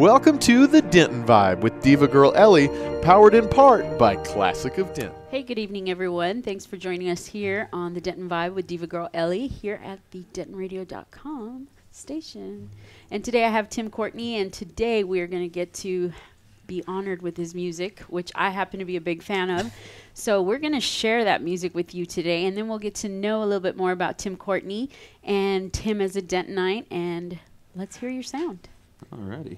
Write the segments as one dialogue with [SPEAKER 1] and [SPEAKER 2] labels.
[SPEAKER 1] Welcome to the Denton Vibe with Diva Girl Ellie, powered in part by Classic of Denton.
[SPEAKER 2] Hey, good evening, everyone. Thanks for joining us here on the Denton Vibe with Diva Girl Ellie here at the DentonRadio.com station. And today I have Tim Courtney, and today we are going to get to be honored with his music, which I happen to be a big fan of. So we're going to share that music with you today, and then we'll get to know a little bit more about Tim Courtney and Tim as a Dentonite, and let's hear your sound.
[SPEAKER 3] Alrighty.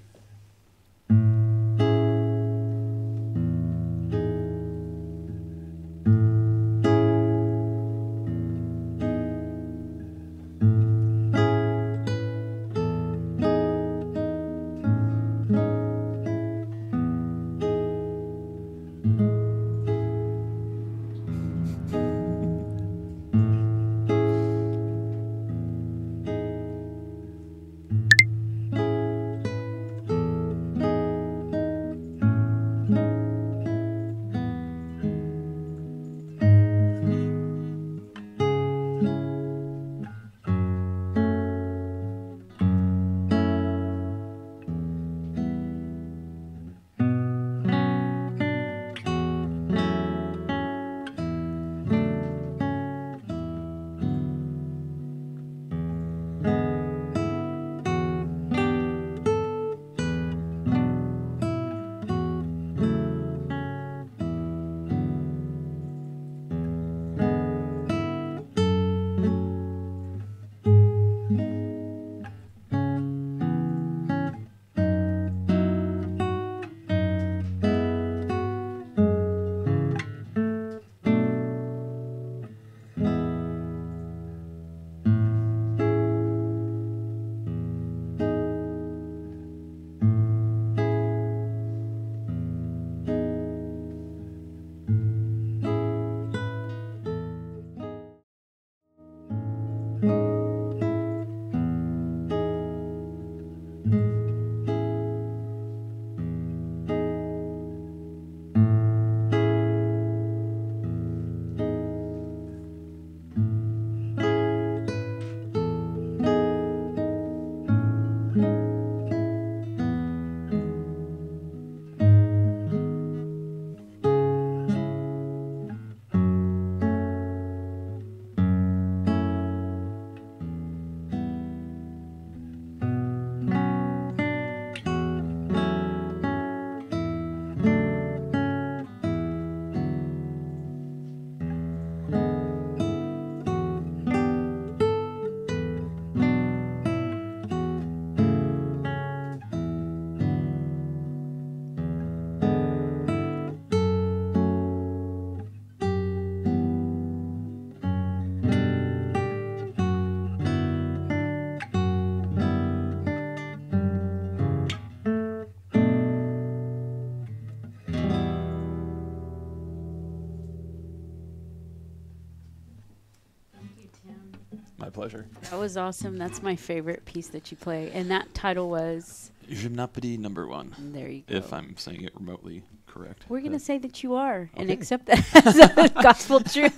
[SPEAKER 3] My pleasure.
[SPEAKER 2] That was awesome. That's my favorite piece that you play. And that title was?
[SPEAKER 3] Gymnopody number 1.
[SPEAKER 2] There you go.
[SPEAKER 3] If I'm saying it remotely correct.
[SPEAKER 2] We're going to say that you are and
[SPEAKER 3] Okay.
[SPEAKER 2] accept that as a gospel truth.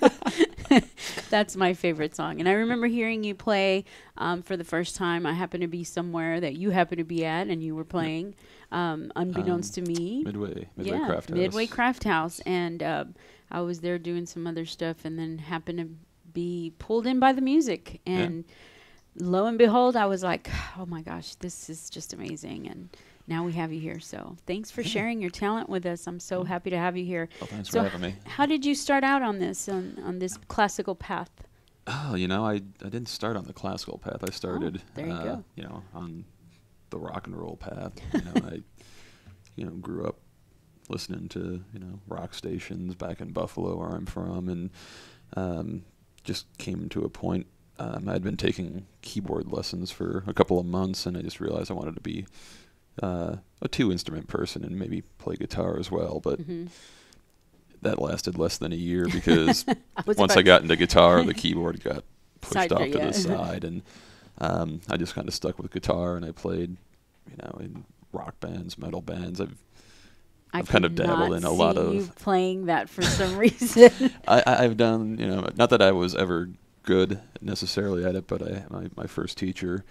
[SPEAKER 2] That's my favorite song. And I remember hearing you play for the first time. I happened to be somewhere that you happened to be at, and you were playing, unbeknownst to me.
[SPEAKER 3] Midway Craft House.
[SPEAKER 2] Midway Craft House. And I was there doing some other stuff and then happened to be pulled in by the music. And lo and behold, I was like, oh my gosh, this is just amazing. And now we have you here. So thanks for sharing your talent with us. I'm so happy to have you here.
[SPEAKER 3] Well, thanks
[SPEAKER 2] So
[SPEAKER 3] for having me.
[SPEAKER 2] how did you start out on this, on this classical path?
[SPEAKER 3] Oh, I didn't start on the classical path. I started,
[SPEAKER 2] there you go.
[SPEAKER 3] On the rock and roll path. I, grew up listening to, rock stations back in Buffalo, where I'm from, and just came to a point. I'd been taking keyboard lessons for a couple of months, and I just realized I wanted to be a 2-instrument person and maybe play guitar as well. But that lasted less than a year because once I got into guitar, the keyboard got pushed off to the side, and I just kind of stuck with guitar, and I played, in rock bands, metal bands. I've kind of dabbled in a lot of
[SPEAKER 2] you playing that for some reason.
[SPEAKER 3] I've done, not that I was ever good necessarily at it, but my first teacher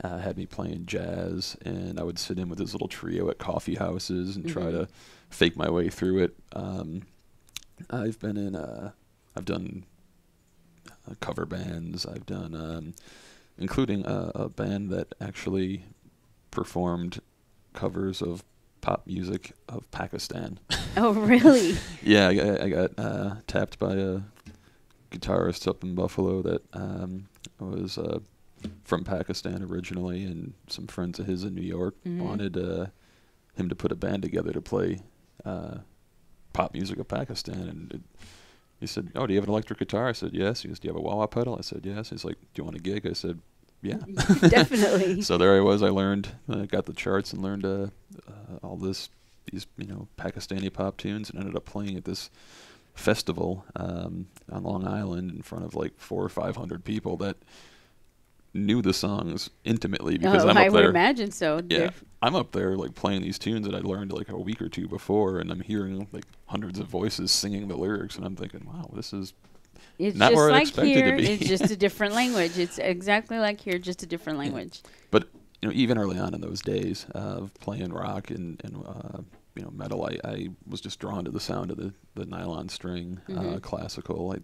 [SPEAKER 3] had me playing jazz, and I would sit in with his little trio at coffee houses and try to fake my way through it. I've done cover bands. I've done, including a band that actually performed covers of pop music of Pakistan.
[SPEAKER 2] Oh, really?
[SPEAKER 3] Yeah, I got tapped by a guitarist up in Buffalo that was from Pakistan originally, and some friends of his in New York wanted him to put a band together to play pop music of Pakistan. And he said, "Oh, do you have an electric guitar?" I said, "Yes." He goes, "Do you have a wah-wah pedal?" I said, "Yes." He's like, "Do you want a gig?" I said, "Yeah."
[SPEAKER 2] Definitely.
[SPEAKER 3] So there I was. I learned, got the charts and learned all these Pakistani pop tunes, and ended up playing at this festival on Long Island in front of like 400 or 500 people that knew the songs intimately, because I'm up there.
[SPEAKER 2] I would imagine so.
[SPEAKER 3] Yeah, I'm up there like playing these tunes that I learned like a week or two before, and I'm hearing like hundreds of voices singing the lyrics, and I'm thinking, wow, this is not where I expected
[SPEAKER 2] here,
[SPEAKER 3] to be.
[SPEAKER 2] It's just a different language. It's exactly like here, just a different language.
[SPEAKER 3] Yeah. But even early on in those days of playing rock and metal, I was just drawn to the sound of the nylon string, classical.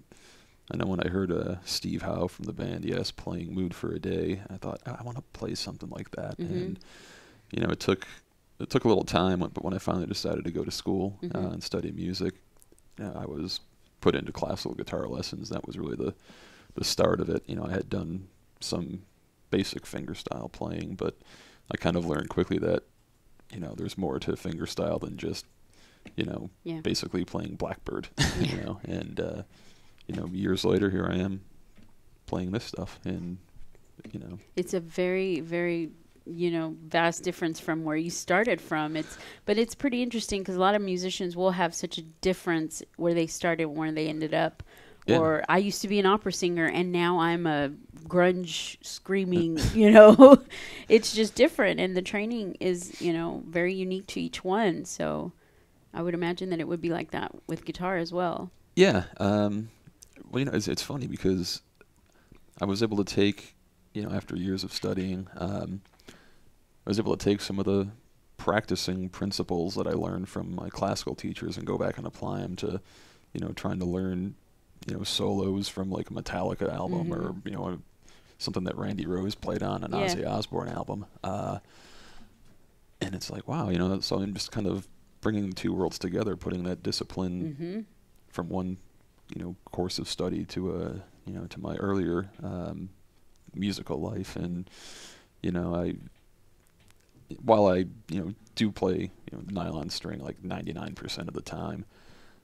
[SPEAKER 3] I know when I heard Steve Howe from the band Yes playing "Mood for a Day," I thought, I want to play something like that. And it took a little time, but when I finally decided to go to school and study music, I was put into classical guitar lessons. That was really the start of it. I had done some basic fingerstyle playing, but I kind of learned quickly that there's more to fingerstyle than just basically playing Blackbird. And years later, here I am playing this stuff, and
[SPEAKER 2] it's a very, very vast difference from where you started from. But it's pretty interesting, because a lot of musicians will have such a difference where they started and where they ended up. Yeah. Or I used to be an opera singer, and now I'm a grunge screaming, It's just different, and the training is, very unique to each one. So I would imagine that it would be like that with guitar as well.
[SPEAKER 3] Yeah. Well, it's funny because I was able to take, after years of studying, I was able to take some of the practicing principles that I learned from my classical teachers and go back and apply them to, trying to learn solos from like a Metallica album or something that Randy Rose played on an Ozzy Osbourne album, and it's like, wow, so I'm just kind of bringing the two worlds together, putting that discipline from one course of study to to my earlier musical life. And while I do play nylon string like 99% of the time,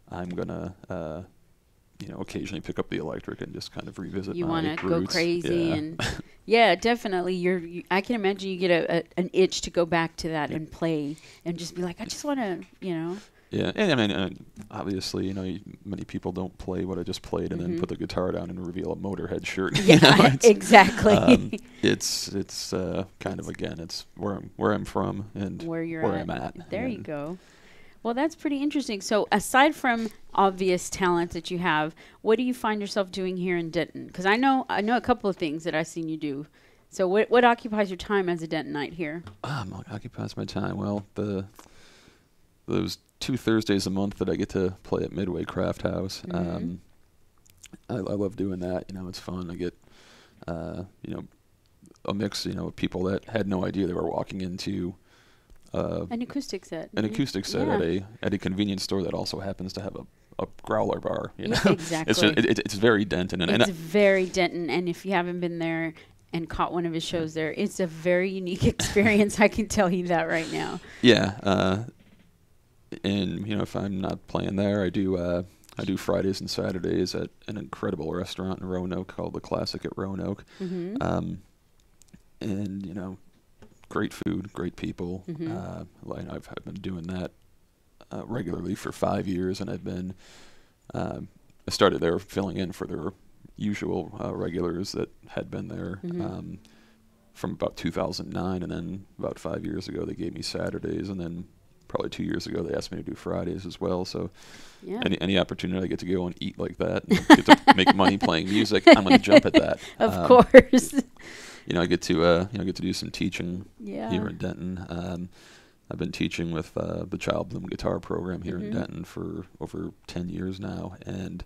[SPEAKER 3] I'm gonna occasionally pick up the electric and just kind of revisit
[SPEAKER 2] you
[SPEAKER 3] my
[SPEAKER 2] want to
[SPEAKER 3] roots.
[SPEAKER 2] go crazy.
[SPEAKER 3] Yeah.
[SPEAKER 2] And yeah, definitely. I can imagine you get an itch to go back to that and play and just be like, I just want to,
[SPEAKER 3] Yeah, and I mean, obviously, many people don't play what I just played and then put the guitar down and reveal a Motorhead shirt.
[SPEAKER 2] Yeah, exactly.
[SPEAKER 3] It's kind of, again, it's where I'm from and
[SPEAKER 2] where
[SPEAKER 3] I'm at.
[SPEAKER 2] There you go. Well, that's pretty interesting. So aside from obvious talent that you have, what do you find yourself doing here in Denton? Because I know a couple of things that I've seen you do. So what occupies your time as a Dentonite here?
[SPEAKER 3] Occupies my time. Well, those 2 Thursdays a month that I get to play at Midway Craft House, I love doing that. It's fun. I get a mix, of people that had no idea they were walking into
[SPEAKER 2] an acoustic set.
[SPEAKER 3] An acoustic set at a convenience store that also happens to have a growler bar.
[SPEAKER 2] Exactly.
[SPEAKER 3] It's very Denton.
[SPEAKER 2] It's very Denton, and if you haven't been there and caught one of his shows there, it's a very unique experience. I can tell you that right now.
[SPEAKER 3] Yeah. And if I'm not playing there, I do Fridays and Saturdays at an incredible restaurant in Roanoke called the Classic at Roanoke. And great food, great people. I've been doing that regularly for 5 years, and I've been I started there filling in for their usual regulars that had been there from about 2009, and then about 5 years ago they gave me Saturdays, and then probably 2 years ago they asked me to do Fridays as well. So any opportunity I get to go and eat like that and get to make money playing music, I'm going to jump at that.
[SPEAKER 2] Of course.
[SPEAKER 3] I get to get to do some teaching here in Denton. I've been teaching with the Child Bloom Guitar Program here in Denton for over 10 years now, and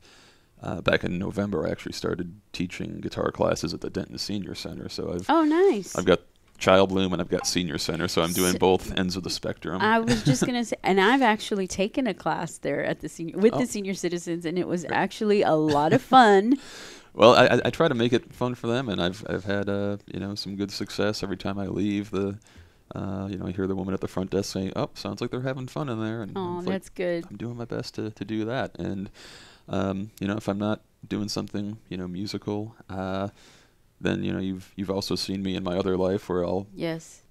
[SPEAKER 3] back in November I actually started teaching guitar classes at the Denton Senior Center. So I've got Child Bloom and I've got Senior Center, so I'm doing both ends of the spectrum.
[SPEAKER 2] I was just gonna say, and I've actually taken a class there at the the senior citizens, and it was actually a lot of fun.
[SPEAKER 3] Well, I try to make it fun for them, and I've had some good success every time I leave. I hear the woman at the front desk saying, "Oh, sounds like they're having fun in there." And
[SPEAKER 2] oh, that's good.
[SPEAKER 3] I'm doing my best to do that, and if I'm not doing something musical, then you've also seen me in my other life where I'll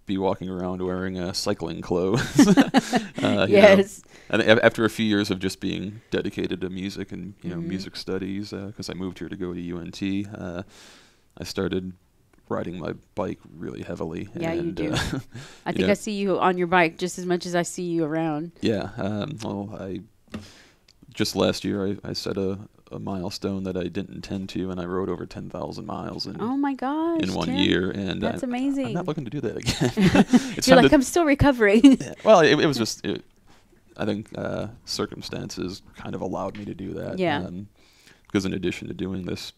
[SPEAKER 3] be walking around wearing cycling clothes.
[SPEAKER 2] Yes.
[SPEAKER 3] And after a few years of just being dedicated to music and music studies, because I moved here to go to UNT, I started riding my bike really heavily.
[SPEAKER 2] Yeah,
[SPEAKER 3] and,
[SPEAKER 2] you do. I think I see you on your bike just as much as I see you around.
[SPEAKER 3] Yeah. Just last year I set a milestone that I didn't intend to, and I rode over 10,000 miles in
[SPEAKER 2] oh my gosh,
[SPEAKER 3] in 1
[SPEAKER 2] Tim,
[SPEAKER 3] year, and
[SPEAKER 2] that's amazing.
[SPEAKER 3] I'm not looking to do that again.
[SPEAKER 2] You're like, I'm still recovering.
[SPEAKER 3] Well, it was just I think circumstances kind of allowed me to do that.
[SPEAKER 2] Yeah.
[SPEAKER 3] Because in addition to doing this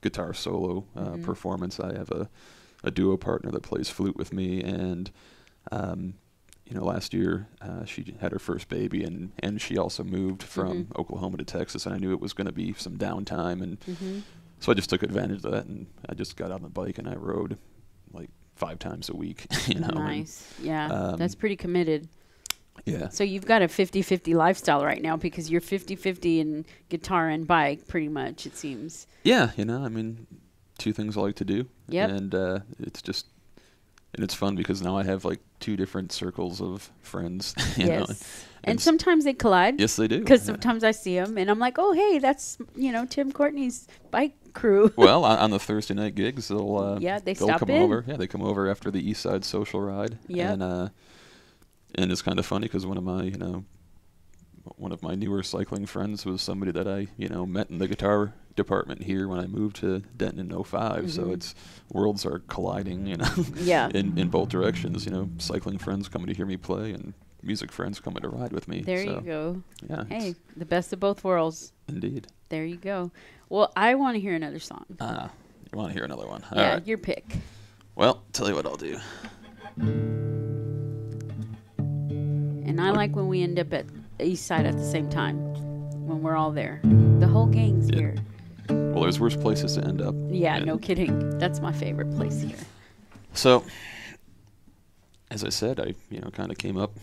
[SPEAKER 3] guitar solo performance, I have a duo partner that plays flute with me, and last year she had her first baby, and she also moved from Oklahoma to Texas, and I knew it was going to be some downtime, and so I just took advantage of that, and I just got on the bike and I rode like 5 times a week.
[SPEAKER 2] Nice. That's pretty committed.
[SPEAKER 3] Yeah.
[SPEAKER 2] So you've got a 50-50 lifestyle right now, because you're 50-50 in guitar and bike, pretty much, it seems.
[SPEAKER 3] Yeah, I mean, 2 things I like to do.
[SPEAKER 2] Yep.
[SPEAKER 3] And it's fun because now I have like 2 different circles of friends.
[SPEAKER 2] Yes. And sometimes they collide.
[SPEAKER 3] Yes, they do.
[SPEAKER 2] Because sometimes I see them and I'm like, oh, hey, that's, Tim Courtney's bike crew.
[SPEAKER 3] Well, on the Thursday night gigs, they'll
[SPEAKER 2] stop
[SPEAKER 3] come
[SPEAKER 2] in.
[SPEAKER 3] over. Yeah, they come over after the East Side Social Ride.
[SPEAKER 2] Yeah.
[SPEAKER 3] And it's kind of funny because one of my newer cycling friends was somebody that I met in the guitar department here when I moved to Denton in 2005. So it's worlds are colliding,
[SPEAKER 2] Yeah.
[SPEAKER 3] in both directions. Cycling friends coming to hear me play, and music friends coming to ride with me.
[SPEAKER 2] There you go.
[SPEAKER 3] Yeah.
[SPEAKER 2] Hey, the best of both worlds.
[SPEAKER 3] Indeed.
[SPEAKER 2] There you go. Well, I want to hear another song.
[SPEAKER 3] You want to hear another one?
[SPEAKER 2] Yeah,
[SPEAKER 3] all right.
[SPEAKER 2] Your pick.
[SPEAKER 3] Well, tell you what I'll do.
[SPEAKER 2] And I like when we end up at East Side at the same time, when we're all there. The whole gang's here.
[SPEAKER 3] Well, there's worse places to end up.
[SPEAKER 2] Yeah, no kidding. That's my favorite place here.
[SPEAKER 3] So, as I said, I kind of came up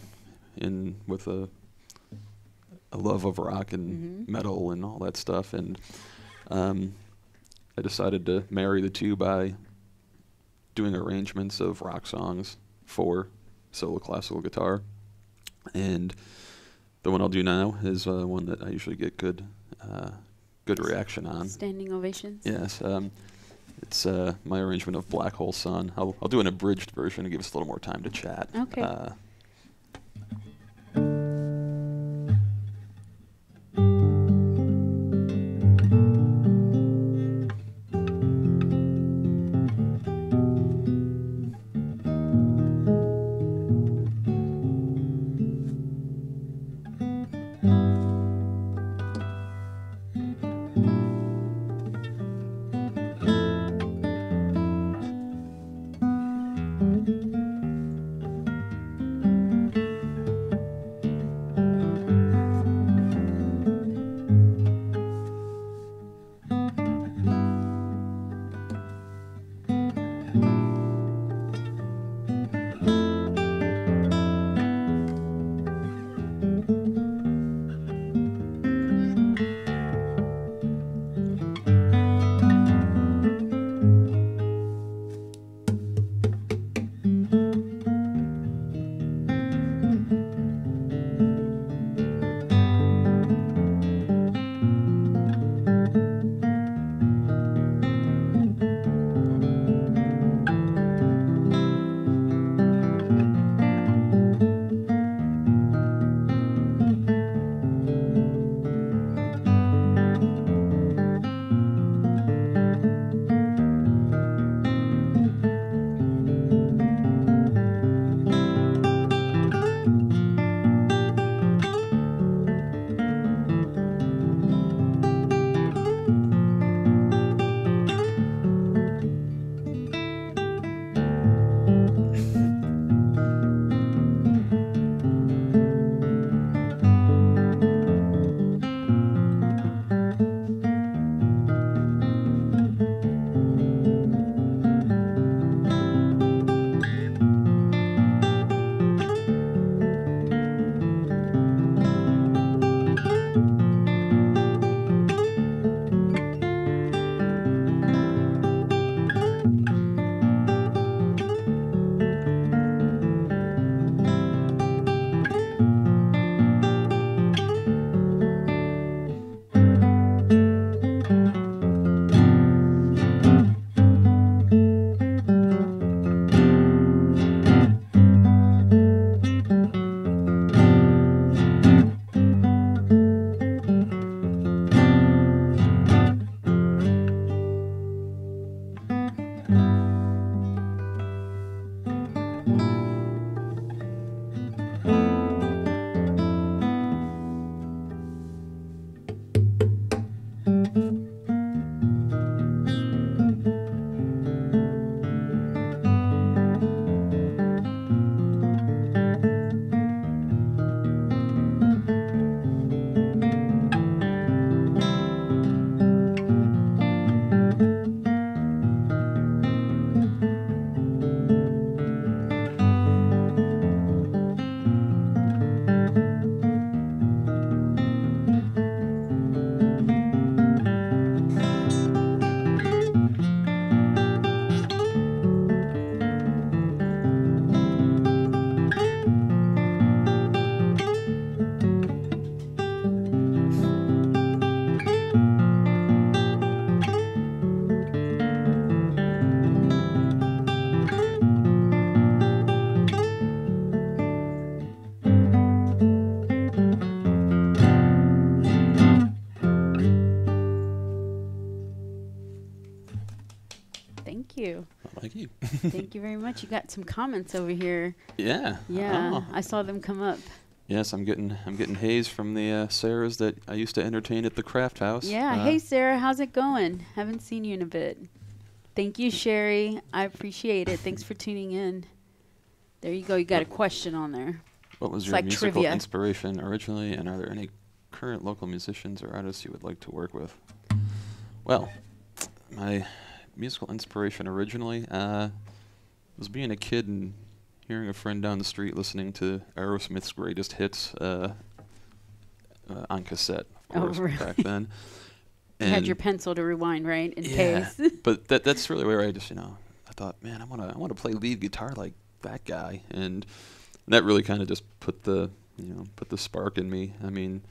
[SPEAKER 3] with a love of rock and metal and all that stuff, and I decided to marry the two by doing arrangements of rock songs for solo classical guitar. And the one I'll do now is one that I usually get good reaction on.
[SPEAKER 2] Standing ovations?
[SPEAKER 3] Yes. It's my arrangement of Black Hole Sun. I'll do an abridged version to give us a little more time to chat.
[SPEAKER 2] Okay.
[SPEAKER 3] you.
[SPEAKER 2] Thank you very much. You got some comments over here.
[SPEAKER 3] Yeah.
[SPEAKER 2] Yeah,
[SPEAKER 3] Oh.
[SPEAKER 2] I saw them come up.
[SPEAKER 3] Yes, I'm getting haze from the Sarahs that I used to entertain at the Craft House.
[SPEAKER 2] Yeah. Hey, Sarah, how's it going? Haven't seen you in a bit. Thank you, Sherry. I appreciate it. Thanks for tuning in. There you go. You got a question on there.
[SPEAKER 3] What was
[SPEAKER 2] It's
[SPEAKER 3] your
[SPEAKER 2] like
[SPEAKER 3] musical
[SPEAKER 2] trivia.
[SPEAKER 3] inspiration originally, and are there any current local musicians or artists you would like to work with? Well, my musical inspiration originally was being a kid and hearing a friend down the street listening to Aerosmith's greatest hits on cassette, of course,
[SPEAKER 2] really?
[SPEAKER 3] back then.
[SPEAKER 2] You had your pencil to rewind, right, in case.
[SPEAKER 3] But that's really where I just, I thought, man, I want to play lead guitar like that guy, and that really kind of just put the spark in me. I mean,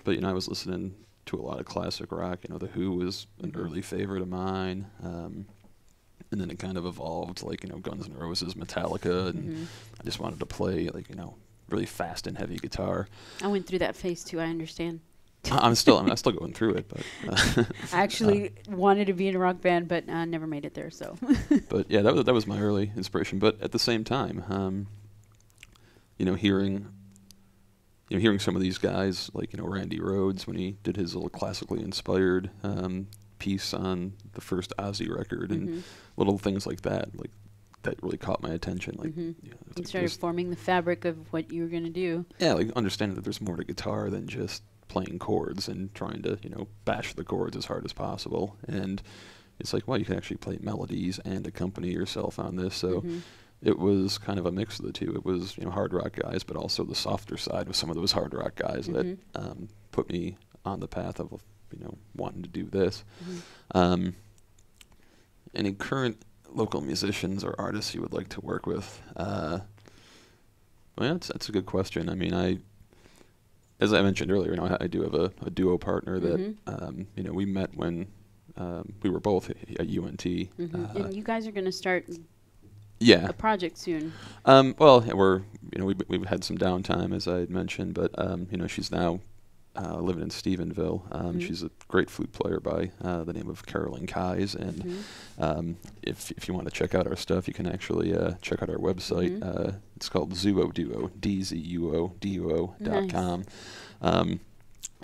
[SPEAKER 3] but I was listening to a lot of classic rock. The Who was an early favorite of mine, and then it kind of evolved, like Guns N' Roses, Metallica, and I just wanted to play really fast and heavy guitar.
[SPEAKER 2] I went through that phase too. I understand.
[SPEAKER 3] I'm still going through it, but
[SPEAKER 2] I actually wanted to be in a rock band, but never made it there. So,
[SPEAKER 3] but yeah, that was my early inspiration. But at the same time, hearing some of these guys like Randy Rhoads when he did his little classically inspired piece on the first Ozzy record, and little things like that really caught my attention. Like,
[SPEAKER 2] you started forming the fabric of what you were going to do.
[SPEAKER 3] Yeah, like understanding that there's more to guitar than just playing chords and trying to bash the chords as hard as possible. And it's like, well, you can actually play melodies and accompany yourself on this. So it was kind of a mix of the two. It was hard rock guys, but also the softer side with some of those hard rock guys that put me on the path of wanting to do this. Any current local musicians or artists you would like to work with? Well, that's a good question. I mean, as I mentioned earlier, I do have a duo partner that we met when we were both at UNT.
[SPEAKER 2] And you guys are going to start
[SPEAKER 3] a
[SPEAKER 2] project soon.
[SPEAKER 3] Well, we've had some downtime, as I had mentioned, but she's now living in Stephenville. She's a great flute player by the name of Carolyn Kais, and if you want to check out our stuff, you can actually check out our website. It's called Zuo Duo, DZUODUO.com, and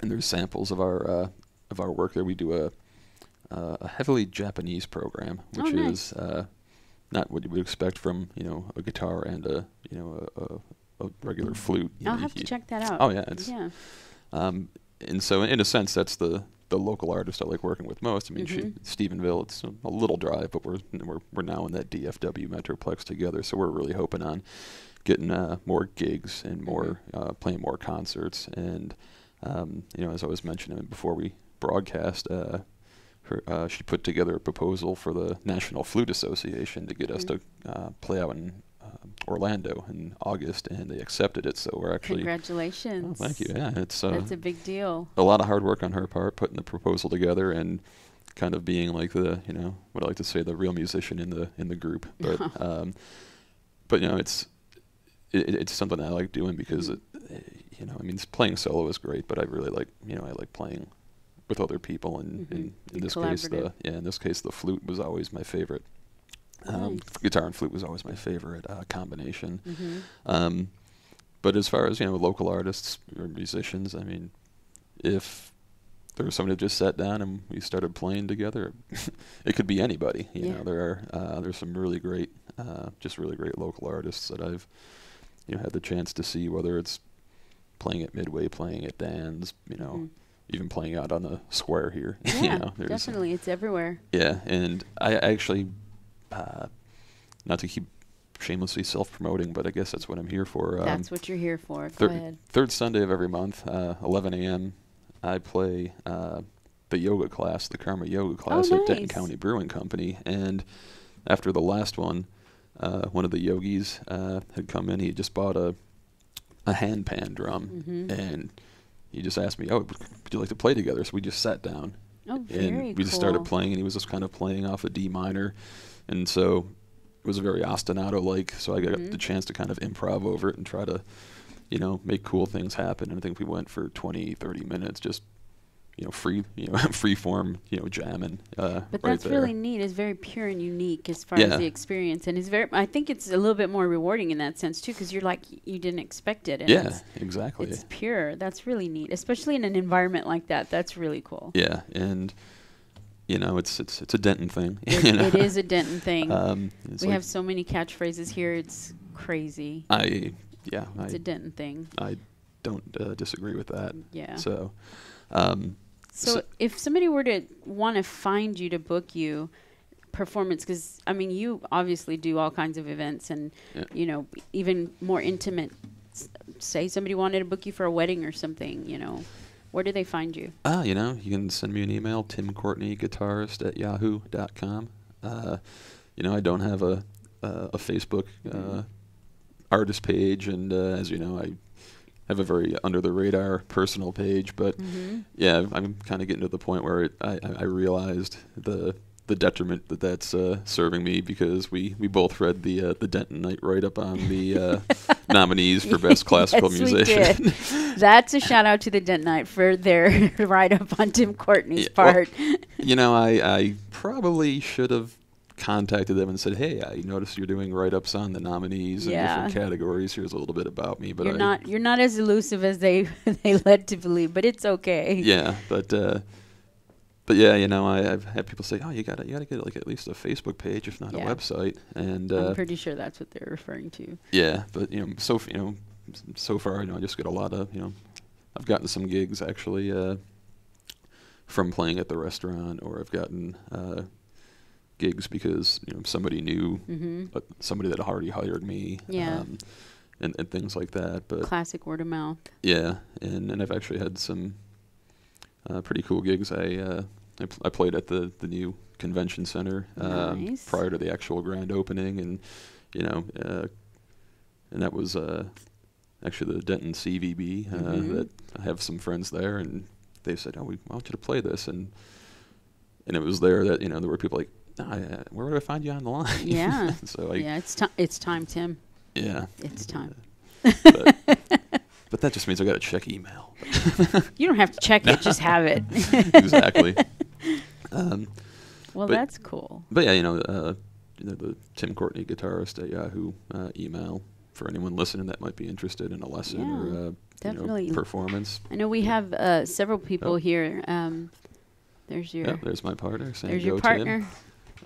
[SPEAKER 3] there's samples of our work there. We do a heavily Japanese program, which is not what you would expect from a guitar and a regular flute.
[SPEAKER 2] I'll have to check that out.
[SPEAKER 3] Oh yeah, and so in a sense, that's the local artist I like working with most. I mean, Stephenville, it's a little drive, but we're now in that DFW metroplex together, so we're really hoping on getting more gigs and more playing more concerts. And as I was mentioning before we broadcast, she put together a proposal for the National Flute Association to get us to play out in Orlando in August, and they accepted it. So we're actually
[SPEAKER 2] congratulations.
[SPEAKER 3] Oh, thank you. Yeah,
[SPEAKER 2] that's a big deal.
[SPEAKER 3] A lot of hard work on her part, putting the proposal together and kind of being like the what I like to say, the real musician in the group. But but it's something I like doing because I mean, playing solo is great, but I really like I like playing with other people, and in this case the flute was always my favorite.
[SPEAKER 2] Nice.
[SPEAKER 3] Guitar and flute was always my favorite combination. But as far as local artists or musicians, I mean, if there was somebody who just sat down and we started playing together, it could be anybody. There's some really great, just really great local artists that I've had the chance to see, whether it's playing at Midway, playing at Dan's, even playing out on the square here.
[SPEAKER 2] Yeah, definitely, it's everywhere.
[SPEAKER 3] Yeah, and I actually. Not to keep shamelessly self-promoting, but I guess that's what I'm here for.
[SPEAKER 2] That's what you're here for. Go ahead.
[SPEAKER 3] Third Sunday of every month, 11 a.m., I play the yoga class, the Karma Yoga class at Denton County Brewing Company. And after the last one of the yogis had come in. He had just bought a handpan drum, and he just asked me, would you like to play together? So we just sat down.
[SPEAKER 2] Oh, very
[SPEAKER 3] and we just started playing, and he was just kind of playing off a D minor. And so it was very ostinato-like, so I got the chance to kind of improv over it and try to, make cool things happen. And I think we went for 20, 30 minutes just, free form, jamming.
[SPEAKER 2] But
[SPEAKER 3] right
[SPEAKER 2] that's
[SPEAKER 3] there.
[SPEAKER 2] really neat. It's very pure and unique as far
[SPEAKER 3] Yeah.
[SPEAKER 2] as the experience, and I think it's a little bit more rewarding in that sense too, because you're like you didn't expect it. And
[SPEAKER 3] Yeah, exactly.
[SPEAKER 2] It's pure. That's really neat, especially in an environment like that. That's really cool.
[SPEAKER 3] Yeah, and it's a Denton thing.
[SPEAKER 2] It is a Denton thing.
[SPEAKER 3] We
[SPEAKER 2] we have so many catchphrases here. It's crazy. It's a Denton thing.
[SPEAKER 3] I don't disagree with that.
[SPEAKER 2] Yeah.
[SPEAKER 3] So,
[SPEAKER 2] So if somebody were to want to find you to book you performance, because I mean you obviously do all kinds of events and even more intimate. Say somebody wanted to book you for a wedding or something, where do they find you?
[SPEAKER 3] You can send me an email, timcourtneyguitarist@yahoo.com. I don't have a Facebook artist page, and as you know, I have a very under the radar personal page, but I'm kind of getting to the point where I realized the detriment that's serving me, because we both read the Denton Night write-up on the nominees for Best Classical Musician.
[SPEAKER 2] We did. That's a shout out to the Denton Night for their write-up on Tim Courtney's part.
[SPEAKER 3] Well, I probably should have contacted them and said, hey, I noticed you're doing write-ups on the nominees in different categories. Here's a little bit about me. But
[SPEAKER 2] you're not as elusive as they led to believe, but it's okay.
[SPEAKER 3] Yeah, but yeah, I've had people say, oh, you gotta get like at least a Facebook page, if not a website. And
[SPEAKER 2] I'm pretty sure that's what they're referring to.
[SPEAKER 3] Yeah, but so far, I just get a lot of I've gotten some gigs actually from playing at the restaurant, or I've gotten gigs because somebody knew somebody that already hired me.
[SPEAKER 2] Yeah.
[SPEAKER 3] And things like that. But
[SPEAKER 2] classic word of mouth.
[SPEAKER 3] Yeah, and I've actually had some pretty cool gigs. I played at the new convention center
[SPEAKER 2] Nice.
[SPEAKER 3] prior to the actual grand opening, and and that was actually the Denton CVB. That I have some friends there, and they said, "Oh, we want you to play this," and it was there that there were people like, where would I find you on the line?
[SPEAKER 2] Yeah.
[SPEAKER 3] So
[SPEAKER 2] it's time, Tim.
[SPEAKER 3] Yeah.
[SPEAKER 2] It's time.
[SPEAKER 3] But that just means I got to check email.
[SPEAKER 2] You don't have to check it; just have it.
[SPEAKER 3] Exactly.
[SPEAKER 2] Well, that's cool.
[SPEAKER 3] But yeah, the Tim Courtney guitarist at Yahoo email for anyone listening that might be interested in a lesson or
[SPEAKER 2] definitely
[SPEAKER 3] performance.
[SPEAKER 2] I know we have several people here. There's
[SPEAKER 3] my partner.
[SPEAKER 2] There's your partner.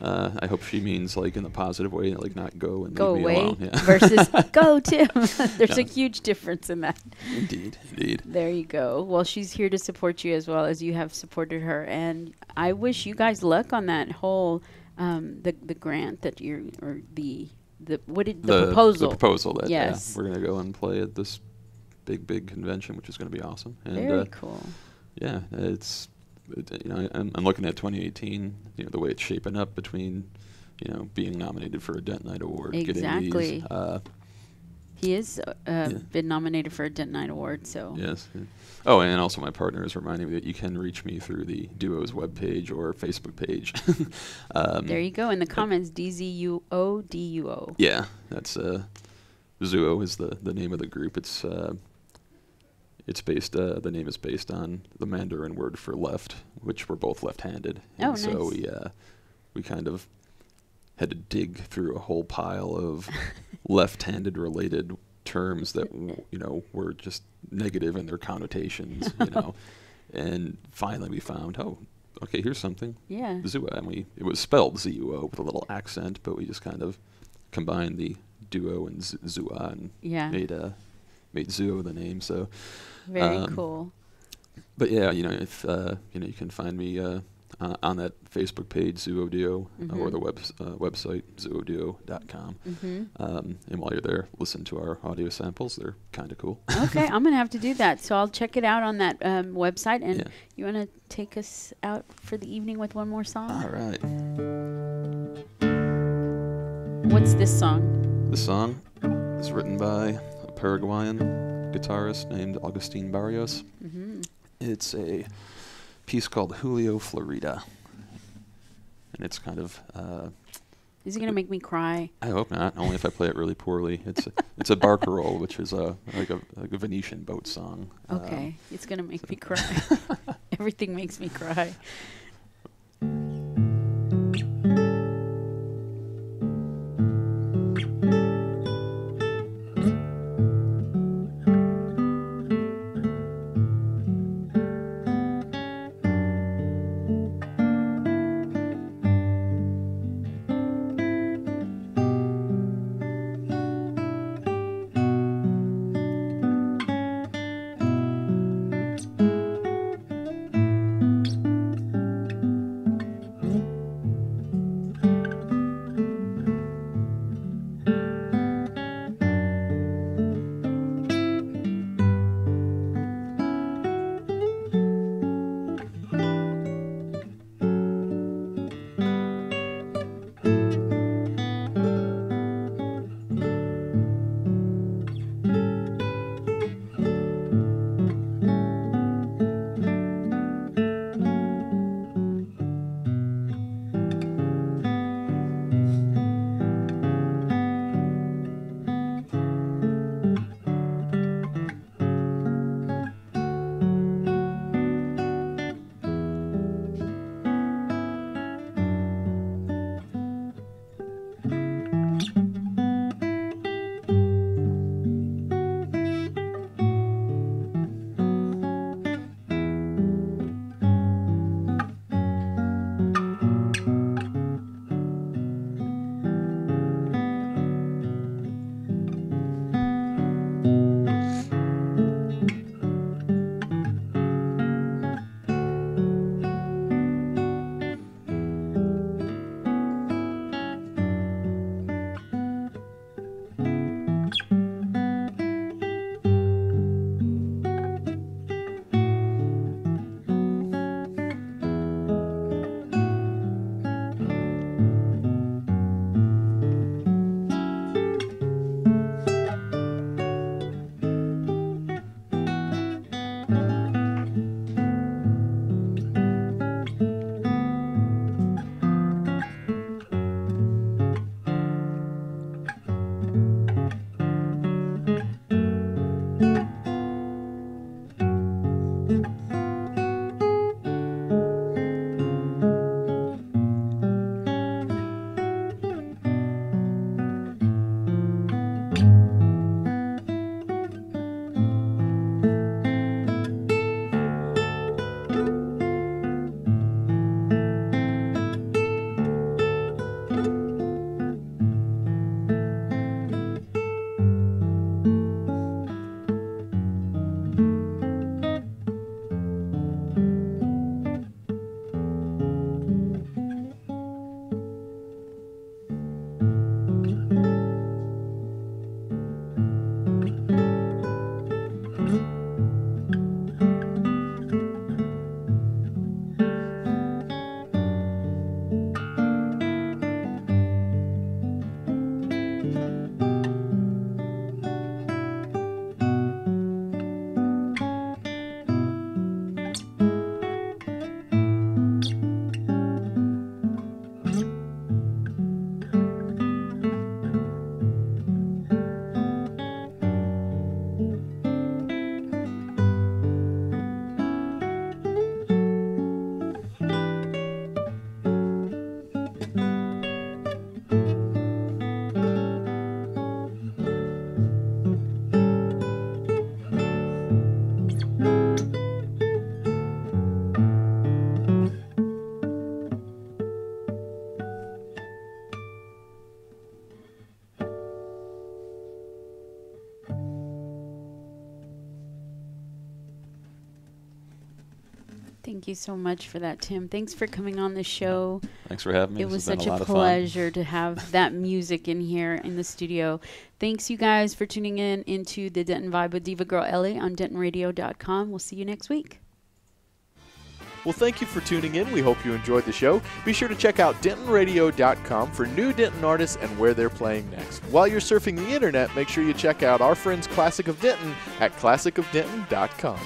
[SPEAKER 3] I hope she means like in the positive way, like not go and
[SPEAKER 2] go
[SPEAKER 3] leave
[SPEAKER 2] away
[SPEAKER 3] me alone. Yeah.
[SPEAKER 2] versus go, Tim. There's a huge difference in that.
[SPEAKER 3] Indeed.
[SPEAKER 2] There you go. Well, she's here to support you as well as you have supported her, and I wish you guys luck on that whole the grant that the proposal.
[SPEAKER 3] The proposal that
[SPEAKER 2] yes.
[SPEAKER 3] We're gonna go and play at this big convention, which is gonna be awesome. And,
[SPEAKER 2] very cool.
[SPEAKER 3] Yeah, I'm looking at 2018. The way it's shaping up between, being nominated for a Denton Night Award,
[SPEAKER 2] Exactly.
[SPEAKER 3] getting these.
[SPEAKER 2] He is been nominated for a Denton Night Award. So
[SPEAKER 3] yes. Oh, and also my partner is reminding me that you can reach me through the Duo's webpage or Facebook page.
[SPEAKER 2] There you go. In the comments, DZUO.
[SPEAKER 3] Yeah, that's Zuo is the name of the group. It's based. The name is based on the Mandarin word for left, which we're both left-handed.
[SPEAKER 2] Oh,
[SPEAKER 3] and so
[SPEAKER 2] nice.
[SPEAKER 3] we kind of had to dig through a whole pile of left-handed related terms that were just negative in their connotations. And finally we found, okay, here's something.
[SPEAKER 2] Yeah.
[SPEAKER 3] Zuo, and it was spelled Z-U-O with a little accent, but we just kind of combined the duo and Zua and made Zuo the name. So
[SPEAKER 2] very cool.
[SPEAKER 3] But yeah, if you can find me on that Facebook page, Zuo Duo, or the website zuoduo.com. And while you're there, listen to our audio samples. They're kind of cool.
[SPEAKER 2] Okay, I'm gonna have to do that. So I'll check it out on that website. And you want to take us out for the evening with one more song?
[SPEAKER 3] All right.
[SPEAKER 2] What's this song?
[SPEAKER 3] This song is written by a Paraguayan guitarist named Agustin Barrios. It's a piece called Julio Florida, and it's kind of.
[SPEAKER 2] Is it gonna make me cry?
[SPEAKER 3] I hope not. Only if I play it really poorly. It's a barcarolle, which is like a Venetian boat song.
[SPEAKER 2] Okay, it's gonna make me cry Everything makes me cry. Thank you so much for that, Tim. Thanks for coming on the show.
[SPEAKER 3] Thanks for having me.
[SPEAKER 2] It was such a pleasure to have that music in here in the studio. Thanks, you guys, for tuning in into the Denton Vibe with Diva Girl Ellie on DentonRadio.com. We'll see you next week.
[SPEAKER 1] Well, thank you for tuning in. We hope you enjoyed the show. Be sure to check out DentonRadio.com for new Denton artists and where they're playing next. While you're surfing the internet, make sure you check out our friends Classic of Denton at ClassicOfDenton.com.